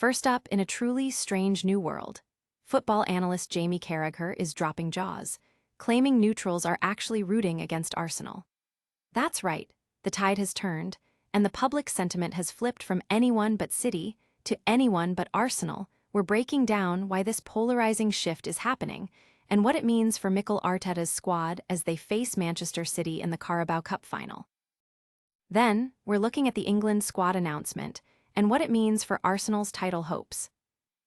First up, in a truly strange new world, football analyst Jamie Carragher is dropping jaws, claiming neutrals are actually rooting against Arsenal. That's right, the tide has turned, and the public sentiment has flipped from anyone but City to anyone but Arsenal. We're breaking down why this polarizing shift is happening and what it means for Mikel Arteta's squad as they face Manchester City in the Carabao Cup final. Then, we're looking at the England squad announcement and what it means for Arsenal's title hopes.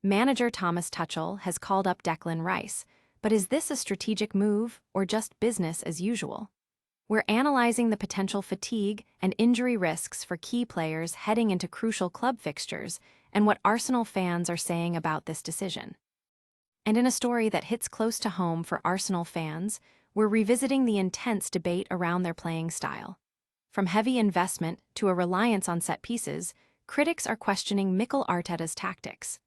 Manager Thomas Tuchel has called up Declan Rice, but is this a strategic move or just business as usual? We're analyzing the potential fatigue and injury risks for key players heading into crucial club fixtures and what Arsenal fans are saying about this decision. And in a story that hits close to home for Arsenal fans, we're revisiting the intense debate around their playing style. From heavy investment to a reliance on set pieces, critics are questioning Mikel Arteta's tactics.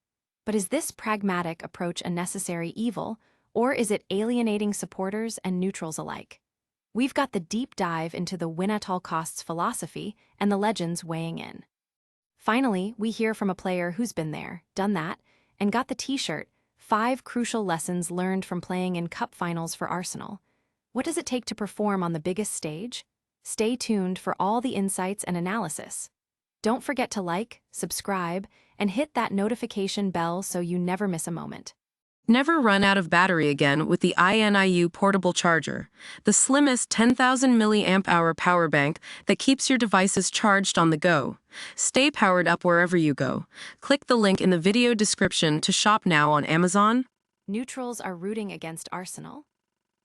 But is this pragmatic approach a necessary evil, or is it alienating supporters and neutrals alike? We've got the deep dive into the win-at-all-costs philosophy and the legends weighing in. Finally, we hear from a player who's been there, done that, and got the t-shirt, 5 crucial lessons learned from playing in cup finals for Arsenal. What does it take to perform on the biggest stage? Stay tuned for all the insights and analysis. Don't forget to like, subscribe, and hit that notification bell so you never miss a moment. Never run out of battery again with the INIU portable charger, the slimmest 10,000 mAh power bank that keeps your devices charged on the go. Stay powered up wherever you go. Click the link in the video description to shop now on Amazon. Neutrals are rooting against Arsenal?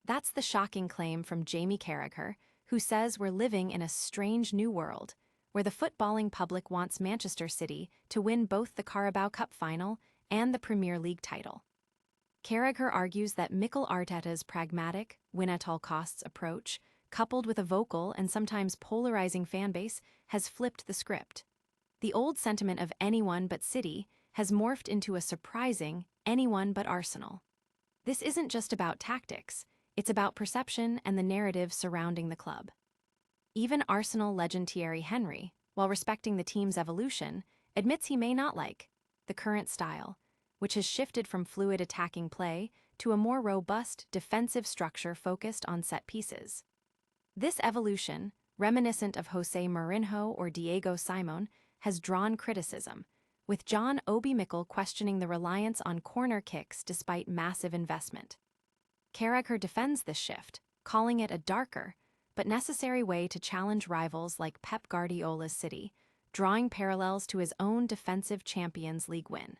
That's the shocking claim from Jamie Carragher, who says we're living in a strange new world, where the footballing public wants Manchester City to win both the Carabao Cup final and the Premier League title. Carragher argues that Mikel Arteta's pragmatic, win-at-all-costs approach, coupled with a vocal and sometimes polarizing fanbase, has flipped the script. The old sentiment of anyone but City has morphed into a surprising anyone but Arsenal. This isn't just about tactics, it's about perception and the narrative surrounding the club. Even Arsenal legend Thierry Henry, while respecting the team's evolution, admits he may not like the current style, which has shifted from fluid attacking play to a more robust defensive structure focused on set pieces. This evolution, reminiscent of Jose Mourinho or Diego Simon, has drawn criticism, with John Obi Mikel questioning the reliance on corner kicks despite massive investment. Carragher defends this shift, calling it a darker but necessary way to challenge rivals like Pep Guardiola's City, drawing parallels to his own defensive Champions League win.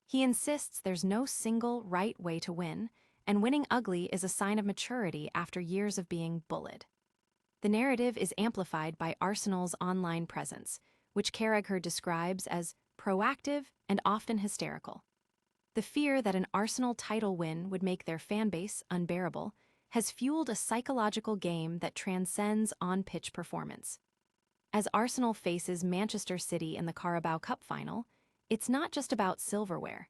He insists there's no single right way to win, and winning ugly is a sign of maturity after years of being bullied. The narrative is amplified by Arsenal's online presence, which Carragher describes as proactive and often hysterical. The fear that an Arsenal title win would make their fanbase unbearable has fueled a psychological game that transcends on-pitch performance. As Arsenal faces Manchester City in the Carabao Cup final, it's not just about silverware.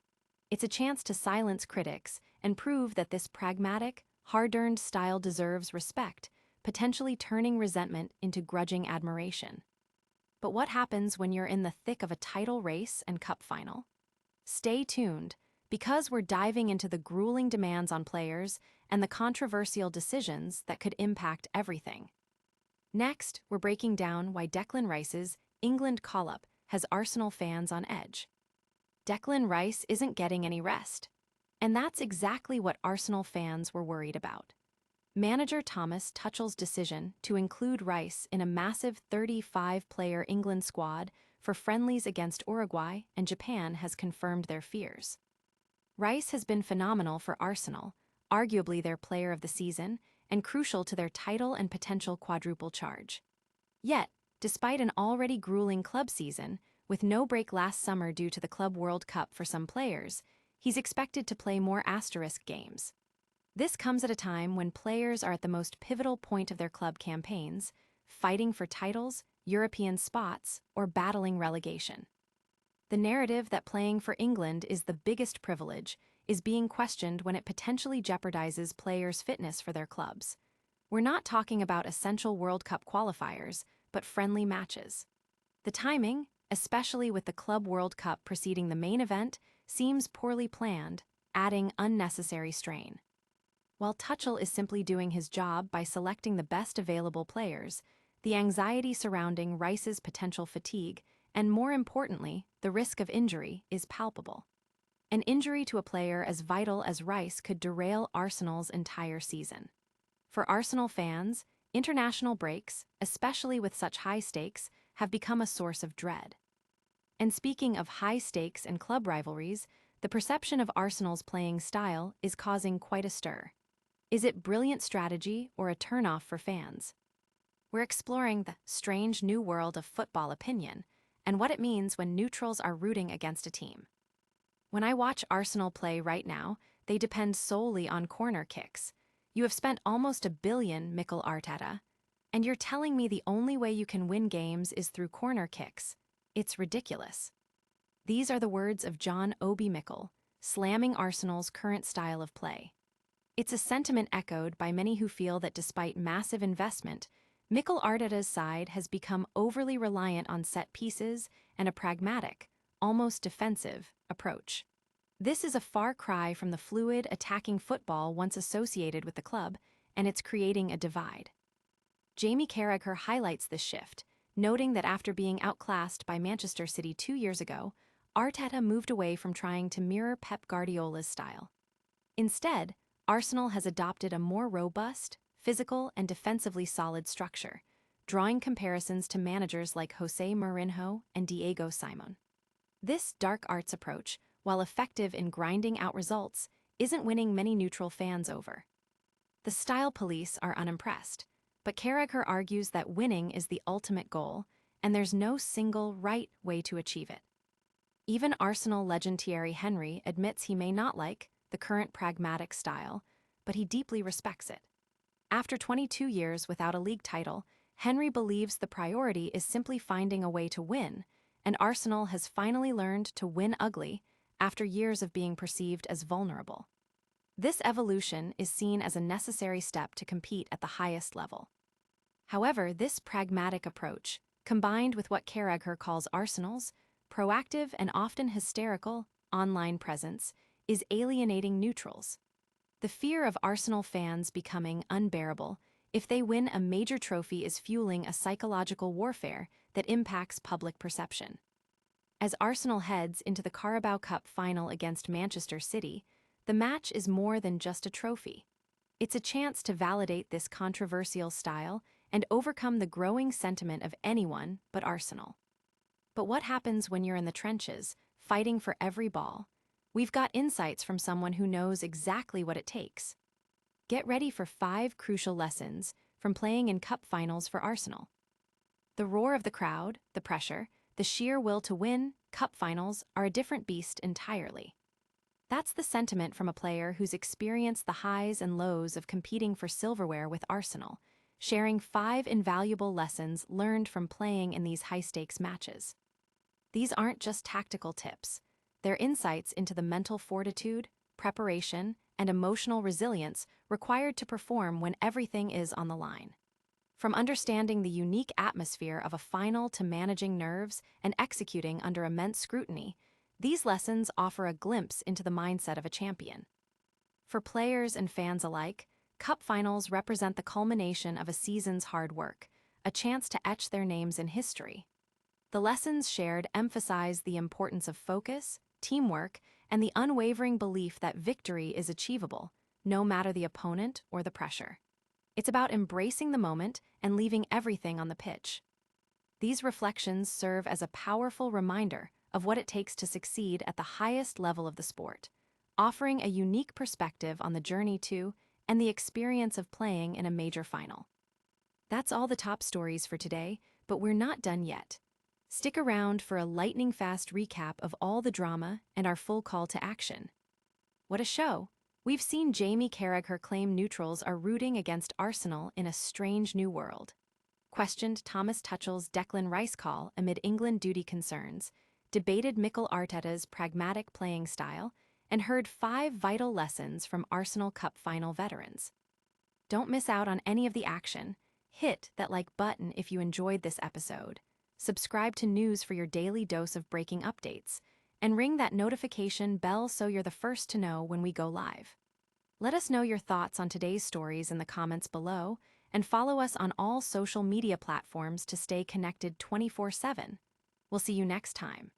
It's a chance to silence critics and prove that this pragmatic, hard-earned style deserves respect, potentially turning resentment into grudging admiration. But what happens when you're in the thick of a title race and cup final? Stay tuned, because we're diving into the grueling demands on players and the controversial decisions that could impact everything. Next, we're breaking down why Declan Rice's England call-up has Arsenal fans on edge. Declan Rice isn't getting any rest, and that's exactly what Arsenal fans were worried about. Manager Thomas Tuchel's decision to include Rice in a massive 35-player England squad for friendlies against Uruguay and Japan has confirmed their fears. Rice has been phenomenal for Arsenal, arguably their player of the season, and crucial to their title and potential quadruple charge. Yet, despite an already grueling club season, with no break last summer due to the Club World Cup for some players, he's expected to play more asterisk games. This comes at a time when players are at the most pivotal point of their club campaigns, fighting for titles, European spots, or battling relegation. The narrative that playing for England is the biggest privilege is being questioned when it potentially jeopardizes players' fitness for their clubs. We're not talking about essential World Cup qualifiers, but friendly matches. The timing, especially with the Club World Cup preceding the main event, seems poorly planned, adding unnecessary strain. While Tuchel is simply doing his job by selecting the best available players, the anxiety surrounding Rice's potential fatigue, and more importantly, the risk of injury, is palpable. An injury to a player as vital as Rice could derail Arsenal's entire season. For Arsenal fans, international breaks, especially with such high stakes, have become a source of dread. And speaking of high stakes and club rivalries, the perception of Arsenal's playing style is causing quite a stir. Is it brilliant strategy or a turnoff for fans? We're exploring the strange new world of football opinion and what it means when neutrals are rooting against a team. When I watch Arsenal play right now, they depend solely on corner kicks. You have spent almost $1 billion, Mikel Arteta, and you're telling me the only way you can win games is through corner kicks. It's ridiculous. These are the words of John Obi Mikel, slamming Arsenal's current style of play. It's a sentiment echoed by many who feel that despite massive investment, Mikel Arteta's side has become overly reliant on set pieces and a pragmatic, almost defensive, approach. This is a far cry from the fluid, attacking football once associated with the club, and it's creating a divide. Jamie Carragher highlights this shift, noting that after being outclassed by Manchester City 2 years ago, Arteta moved away from trying to mirror Pep Guardiola's style. Instead, Arsenal has adopted a more robust, physical, and defensively solid structure, drawing comparisons to managers like Jose Mourinho and Diego Simon. This dark arts approach, while effective in grinding out results, isn't winning many neutral fans over. The style police are unimpressed, but Carragher argues that winning is the ultimate goal, and there's no single right way to achieve it. Even Arsenal legend Thierry Henry admits he may not like the current pragmatic style, but he deeply respects it. After 22 years without a league title, Henry believes the priority is simply finding a way to win, and Arsenal has finally learned to win ugly after years of being perceived as vulnerable. This evolution is seen as a necessary step to compete at the highest level. However, this pragmatic approach, combined with what Carragher calls Arsenal's proactive and often hysterical online presence, is alienating neutrals. The fear of Arsenal fans becoming unbearable if they win a major trophy is fueling a psychological warfare that impacts public perception. As Arsenal heads into the Carabao Cup final against Manchester City, the match is more than just a trophy. It's a chance to validate this controversial style and overcome the growing sentiment of anyone but Arsenal. But what happens when you're in the trenches, fighting for every ball? We've got insights from someone who knows exactly what it takes. Get ready for 5 crucial lessons from playing in cup finals for Arsenal. The roar of the crowd, the pressure, the sheer will to win, cup finals are a different beast entirely. That's the sentiment from a player who's experienced the highs and lows of competing for silverware with Arsenal, sharing 5 invaluable lessons learned from playing in these high-stakes matches. These aren't just tactical tips. They're insights into the mental fortitude, preparation, and emotional resilience required to perform when everything is on the line. From understanding the unique atmosphere of a final to managing nerves and executing under immense scrutiny, these lessons offer a glimpse into the mindset of a champion. For players and fans alike, cup finals represent the culmination of a season's hard work, a chance to etch their names in history. The lessons shared emphasize the importance of focus, teamwork, and the unwavering belief that victory is achievable, no matter the opponent or the pressure. It's about embracing the moment and leaving everything on the pitch. These reflections serve as a powerful reminder of what it takes to succeed at the highest level of the sport, offering a unique perspective on the journey to and the experience of playing in a major final. That's all the top stories for today, but we're not done yet. Stick around for a lightning-fast recap of all the drama and our full call to action. What a show! We've seen Jamie Carragher claim neutrals are rooting against Arsenal in a strange new world, questioned Thomas Tuchel's Declan Rice call amid England duty concerns, debated Mikel Arteta's pragmatic playing style, and heard 5 vital lessons from Arsenal Cup final veterans. Don't miss out on any of the action. Hit that like button if you enjoyed this episode. subscribe to news for your daily dose of breaking updates, and ring that notification bell so you're the first to know when we go live. Let us know your thoughts on today's stories in the comments below, and follow us on all social media platforms to stay connected 24/7. We'll see you next time.